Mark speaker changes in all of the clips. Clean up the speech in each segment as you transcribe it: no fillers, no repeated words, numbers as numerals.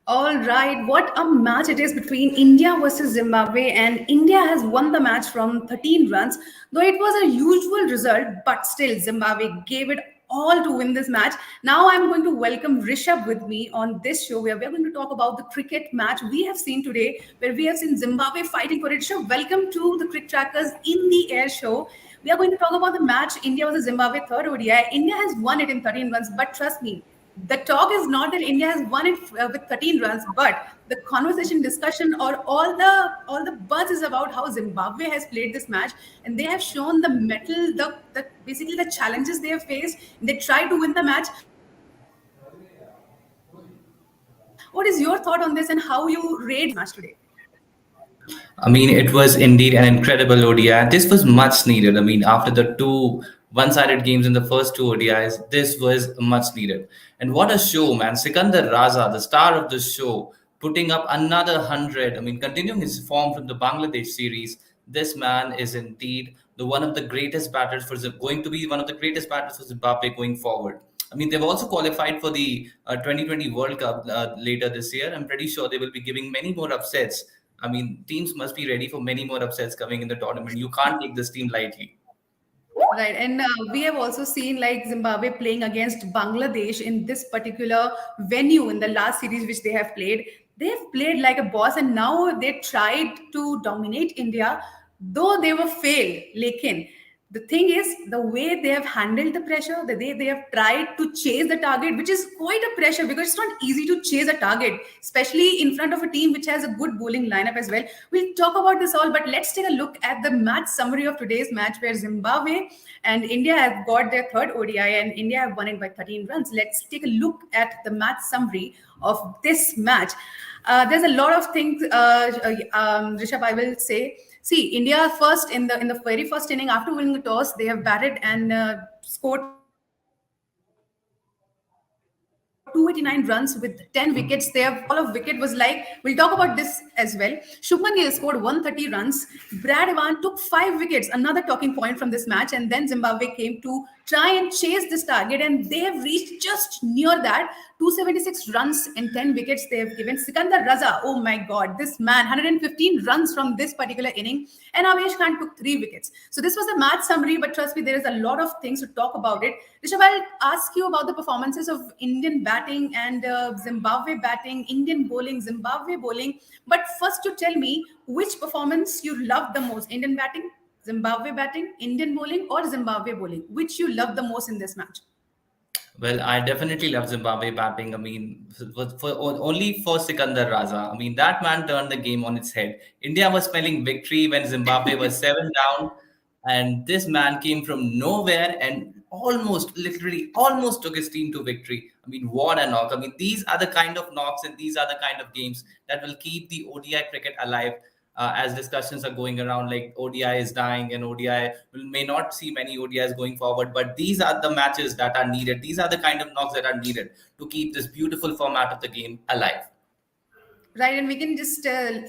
Speaker 1: All right, what a match it is between India versus Zimbabwe, and India has won the match from 13 runs. Though it was a usual result, but still Zimbabwe gave it all to win this match. Now I'm going to welcome Rishabh with me on this show where we're going to talk about the cricket match we have seen today, where we have seen Zimbabwe fighting for it. Rishabh, welcome to the Cricket Trackers in the Air show. We are going to talk about the match India versus Zimbabwe third ODI. India has won it in 13 runs, but trust me, the talk is not that India has won it with 13 runs, but the conversation, discussion, or all the buzz is about how Zimbabwe has played this match, and they have shown the mettle, the basically the challenges they have faced. They tried to win the match. What is your thought on this, and how you rate this match today?
Speaker 2: I mean, it was indeed an incredible ODI. This was much needed. I mean, after the two one-sided games in the first two ODIs, this was much needed. And what a show, man! Sikandar Raza, the star of the show, putting up another 100. I mean, continuing his form from the Bangladesh series. This man is indeed the one of the greatest batters going to be one of the greatest batters for Zimbabwe going forward. I mean, they've also qualified for the 2020 World Cup later this year. I'm pretty sure they will be giving many more upsets. I mean, teams must be ready for many more upsets coming in the tournament. You can't take this team lightly.
Speaker 1: Right, and we have also seen like Zimbabwe playing against Bangladesh in this particular venue in the last series which they have played. They have played like a boss, and now they tried to dominate India, though they were failed. Lekin, the thing is, the way they have handled the pressure, the way they have tried to chase the target, which is quite a pressure because it's not easy to chase a target, especially in front of a team which has a good bowling lineup as well. We'll talk about this all, but let's take a look at the match summary of today's match where Zimbabwe and India have got their third ODI and India have won it by 13 runs. Let's take a look at the match summary of this match. There's a lot of things, Rishabh, I will say. See, India first in the very first inning after winning the toss, they have batted and scored 289 runs with 10 wickets. They have all of wicket was like, we'll talk about this as well. Shubman Gill scored 130 runs. Brad Evan took 5 wickets, another talking point from this match, and then Zimbabwe came to try and chase this target, and they have reached just near that. 276 runs and 10 wickets they have given. Sikandar Raza, oh my God, this man, 115 runs from this particular inning, and Avesh Khan took 3 wickets. So this was a match summary, but trust me, there is a lot of things to talk about it. Rishabh, I'll ask you about the performances of Indian batting and Zimbabwe batting, Indian bowling, Zimbabwe bowling. But first, to tell me which performance you loved the most: Indian batting, Zimbabwe batting, Indian bowling, or Zimbabwe bowling? Which you loved the most in this match?
Speaker 2: Well, I definitely love Zimbabwe batting. I mean, only for Sikandar Raza. I mean, that man turned the game on its head. India was smelling victory when Zimbabwe was 7 down, and this man came from nowhere and literally, almost took his team to victory. I mean, what a knock! I mean, these are the kind of knocks and these are the kind of games that will keep the ODI cricket alive. As discussions are going around, like ODI is dying and ODI may not see many ODIs going forward, but these are the matches that are needed. These are the kind of knocks that are needed to keep this beautiful format of the game alive.
Speaker 1: Right, and we can just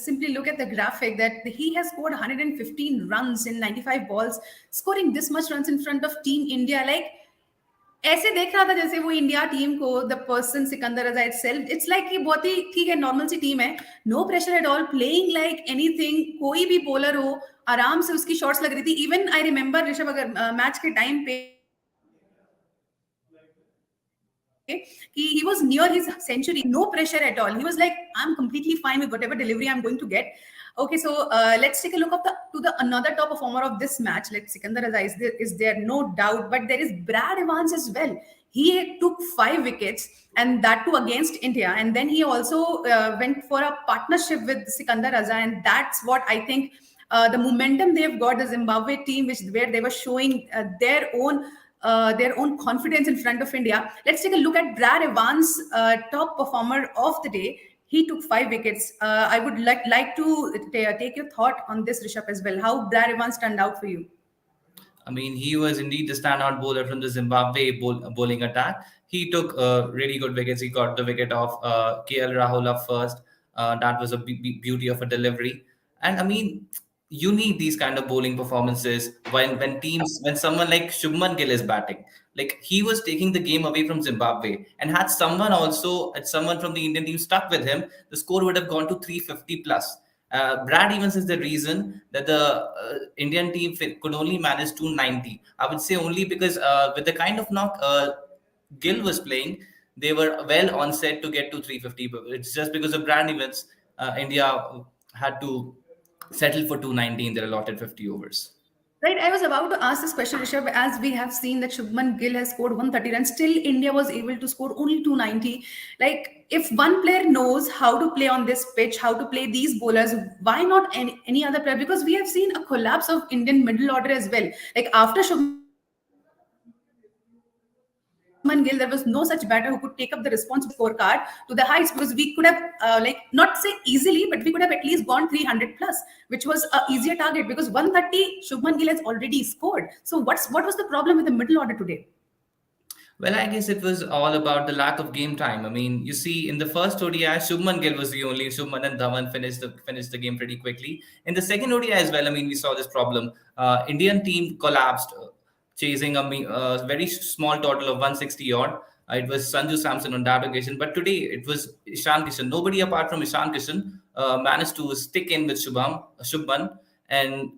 Speaker 1: simply look at the graphic that he has scored 115 runs in 95 balls, scoring this much runs in front of Team India. Like, ऐसे देख रहा था जैसे वो India team को the person Sikandar Raza itself it's like कि बहुत ही ठीक है, नॉर्मल सी टीम है, no pressure at all, playing like anything, कोई भी बॉलर हो आराम से उसकी शॉट्स लग रही थी. इवन आई रिमेंबर ऋषभ, अगर मैच के टाइम पे कि he was near his century, no pressure at all. He was like, I'm completely fine with whatever delivery I'm going to get. Okay, so let's take a look at the another top performer of this match. Like Sikandar Raza is there, no doubt, but there is Brad Evans as well. He took 5 wickets, and that too against India. And then he also went for a partnership with Sikandar Raza, and that's what I think the momentum they've got, the Zimbabwe team, where they were showing their own confidence in front of India. Let's take a look at Brad Evans, top performer of the day. He took 5 wickets. I would like to take your thought on this, Rishabh, as well. How Brad Evans turned out for you?
Speaker 2: I mean, he was indeed the standout bowler from the Zimbabwe bowling attack. He took really good wickets. He got the wicket of KL Rahul up first. That was a beauty of a delivery. And I mean, you need these kind of bowling performances when someone like Shubman Gill is batting. Like he was taking the game away from Zimbabwe, and had someone from the Indian team stuck with him, the score would have gone to 350 plus. Brad Evans is the reason that the Indian team could only manage 290. I would say only because with the kind of knock Gill was playing, they were well on set to get to 350. But it's just because of Brad Evans, India had to settle for 290 in their allotted 50 overs.
Speaker 1: Right, I was about to ask this question, Rishabh. As we have seen that Shubman Gill has scored 130 runs, still India was able to score only 290. Like, if one player knows how to play on this pitch, how to play these bowlers, why not any other player? Because we have seen a collapse of Indian middle order as well. Like after Shubman Gill, there was no such batter who could take up the responsibility of the scorecard to the heights, because we could have not say easily, but we could have at least gone 300 plus, which was a easier target because 130 Shubman Gill has already scored. So what was the problem with the middle order today?
Speaker 2: Well, I guess it was all about the lack of game time. I mean, you see, in the first ODI, Shubman Gill was the only. Shubman and Dhawan finished the game pretty quickly. In the second ODI as well, I mean, we saw this problem. Indian team collapsed, chasing a very small total of 160 odd. It was Sanju Samson on that occasion, but today it was Ishan Kishan. Nobody apart from Ishan Kishan managed to stick in with Shubman, and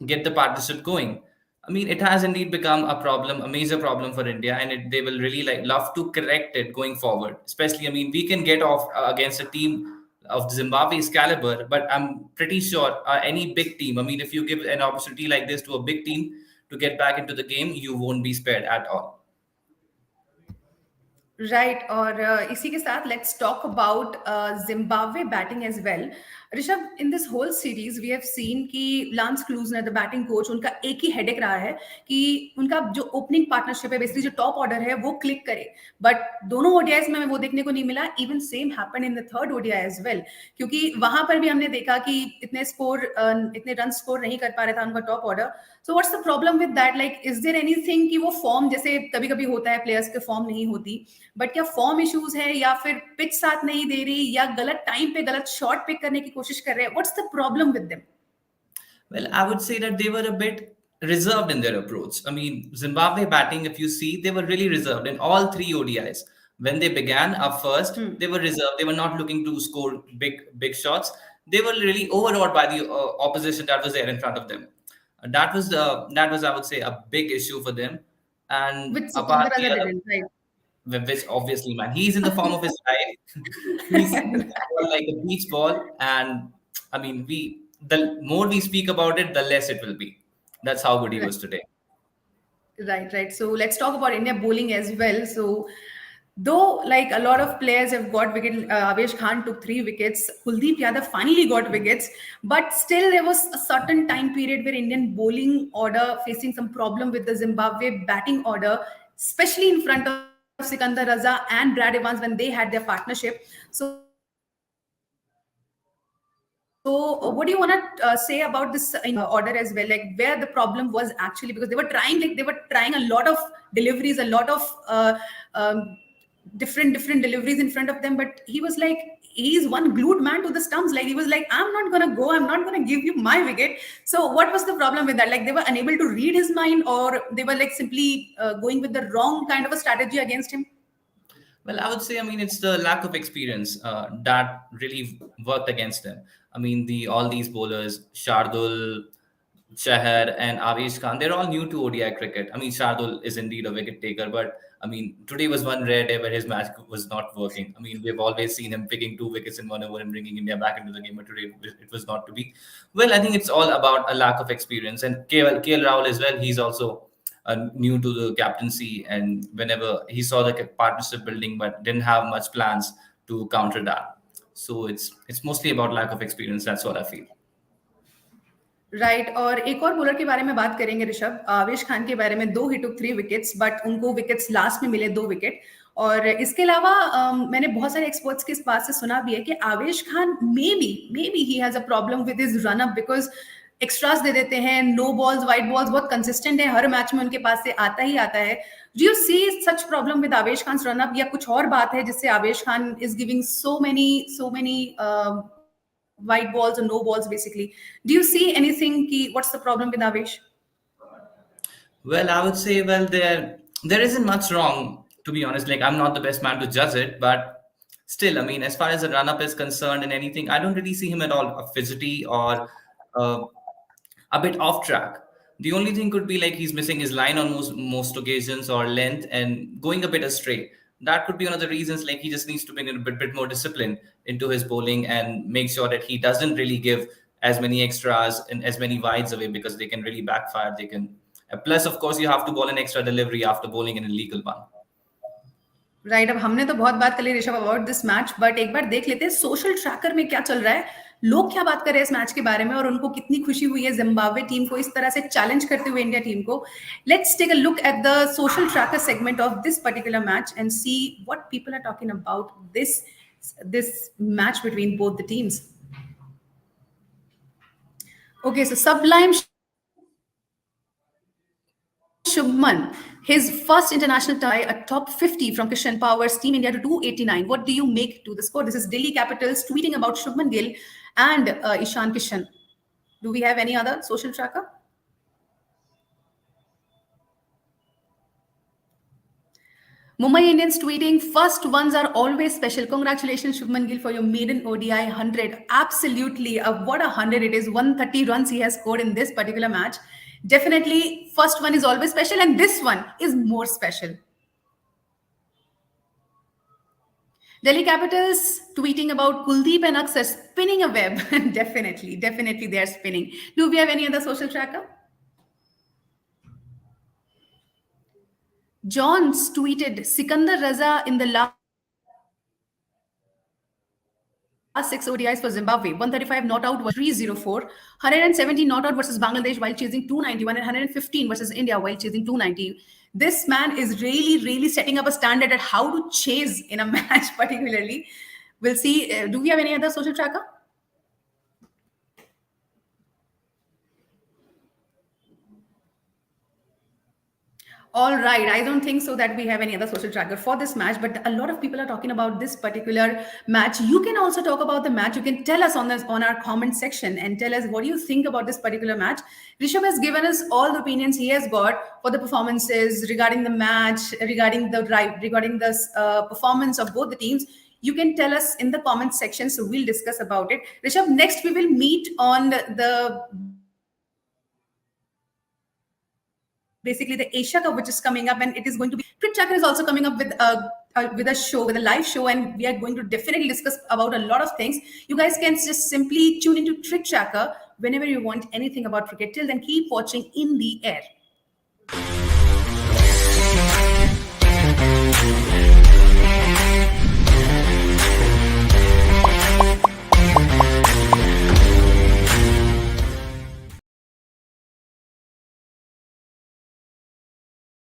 Speaker 2: get the partnership going. I mean, it has indeed become a problem, a major problem for India, and they will really like love to correct it going forward. Especially, I mean, we can get off against a team of Zimbabwe's caliber, but I'm pretty sure any big team. I mean, if you give an opportunity like this to a big team to get back into the game, you won't be spared at all.
Speaker 1: Right, और इसी के साथ let's talk about Zimbabwe batting as well. Rishabh, in this whole series we have seen कि lance Klusener the batting coach, उनका एक ही headache रहा है कि उनका जो ओपनिंग पार्टनरशिप है, बेसिकली जो टॉप ऑर्डर है, वो क्लिक करे. बट दोनों ओडीआईज में वो देखने को नहीं मिला. Even same happened in the third ODI as well, क्योंकि वहां पर भी हमने देखा कि इतने रन स्कोर नहीं कर पा रहा था उनका top order. So what's the problem with that? Like is there anything कि वो फॉर्म, जैसे कभी कभी होता है प्लेयर्स के फॉर्म नहीं होती, बट क्या फॉर्म इश्यूज है, या फिर पिच साथ नहीं दे रही, या गलत टाइम पे गलत शॉट पिक करने की कोशिश कर रहे हैं? What's the problem with them?
Speaker 2: Well, I would say that they were a bit reserved in their approach. I mean, Zimbabwe batting, if you see, they were really reserved in all three ODIs. When they began up first, they were reserved. They were not looking to score big shots. They were really overawed by the opposition that was there in front of them. That was I would say a big issue for them. And
Speaker 1: Which
Speaker 2: apart
Speaker 1: Sikandar
Speaker 2: the
Speaker 1: Raza
Speaker 2: other,
Speaker 1: didn't, right?
Speaker 2: which obviously, man, he's in the form of his life. He's hitting the ball like a beach ball, and I mean, the more we speak about it, the less it will be. That's how good he was today.
Speaker 1: Right, right. So let's talk about India bowling as well. So though like a lot of players have got wicket, Avesh Khan took 3 wickets, Kuldeep Yadav finally got wickets, but still there was a certain time period where Indian bowling order facing some problem with the Zimbabwe batting order, especially in front of Sikandar Raza and Brad Evans when they had their partnership. So what do you want to say about this Indian order as well, like where the problem was actually? Because they were trying a lot of deliveries, a lot of different deliveries in front of them, but he's one glued man to the stumps. Like he was like, I'm not gonna go, I'm not gonna give you my wicket. So what was the problem with that? Like they were unable to read his mind, or they were like simply going with the wrong kind of a strategy against him?
Speaker 2: Well, I would say, I mean, it's the lack of experience that really worked against them. I mean, all these bowlers, Shardul, Chahar, and Avesh Khan, they're all new to ODI cricket. I mean, Shardul is indeed a wicket taker, but I mean, today was one rare day where his match was not working. I mean, we've always seen him picking 2 wickets in 1 over and bringing India back into the game, but today it was not to be. Well, I think it's all about a lack of experience. And KL Rahul as well, he's also new to the captaincy, and whenever he saw the partnership building but didn't have much plans to counter that. So it's mostly about lack of experience. That's what I feel.
Speaker 1: Right, और एक और bowler के बारे में बात करेंगे ऋषभ, आवेश खान के बारे में. दो ही टुक 3 विकेट्स, बट उनको विकेट्स लास्ट में मिले 2 विकेट. और इसके अलावा मैंने बहुत सारे एक्सपर्ट्स के इस बात से सुना भी है कि Avesh Khan may be he has a problem with his run up, because extras दे देते हैं, नो बॉल्स वाइट बॉल्स बहुत कंसिस्टेंट है, हर मैच में उनके पास से आता ही आता है. Do you see such problem with Avesh Khan run up, या कुछ और बात है जिससे आवेश Khan is giving so many white balls or no balls basically. Do you see anything key? What's the problem with Avesh?
Speaker 2: Well, I would say, well, there isn't much wrong, to be honest. Like, I'm not the best man to judge it, but still, I mean, as far as the run-up is concerned and anything, I don't really see him at all a fidgety or uh, a bit off track. The only thing could be like he's missing his line on most occasions or length and going a bit astray. That could be one of the reasons. Like he just needs to bring in a bit more discipline into his bowling and make sure that he doesn't really give as many extras and as many wides away because they can really backfire. They can. Plus, of course, you have to bowl an extra delivery after bowling an illegal one.
Speaker 1: Right अब हमने तो बहुत बात कर ली Rishabh about this match, but एक बार देख लेते हैं सोशल ट्रैकर में क्या चल रहा है, लोग क्या बात कर रहे हैं इस मैच के बारे में और उनको कितनी खुशी हुई है जिम्बाब्वे टीम को इस तरह से चैलेंज करते हुए इंडिया टीम को. Let's take a look at the social tracker segment of this particular match and see what people are talking about this match between both the teams. Okay, so Sublime Shubman, his first international tie, a top 50 from Kishan Power's Team India to 289. What do you make to the score? This is Delhi Capitals tweeting about Shubman Gill and Ishan Kishan. Do we have any other social tracker? Mumbai Indians tweeting, first ones are always special. Congratulations, Shubman Gill, for your maiden ODI 100. Absolutely. What a 100 it is. 130 runs he has scored in this particular match. Definitely, first one is always special, and this one is more special. Delhi Capitals tweeting about Kuldeep and Aksar spinning a web. Definitely they are spinning. Do we have any other social tracker? Johns tweeted, Sikandar Raza in the last 6 ODIs for Zimbabwe, 135 not out was 304, 170 not out versus Bangladesh while chasing 291, and 115 versus India while chasing 290. This man is really setting up a standard at how to chase in a match particularly. We'll see. Do we have any other social tracker? All right, I don't think so that we have any other social tracker for this match, but a lot of people are talking about this particular match. You can also talk about the match. You can tell us on our comment section and tell us what do you think about this particular match. Rishabh has given us all the opinions he has got for the performances regarding the match, regarding the performance of both the teams. You can tell us in the comment section, so we'll discuss about it. Rishabh, next we will meet on the basically the Asia Cup, which is coming up, and it is going to be. Cricket Tracker is also coming up with a show, with a live show, and we are going to definitely discuss about a lot of things. You guys can just simply tune into Cricket Tracker whenever you want anything about cricket. Till then, keep watching In the Air.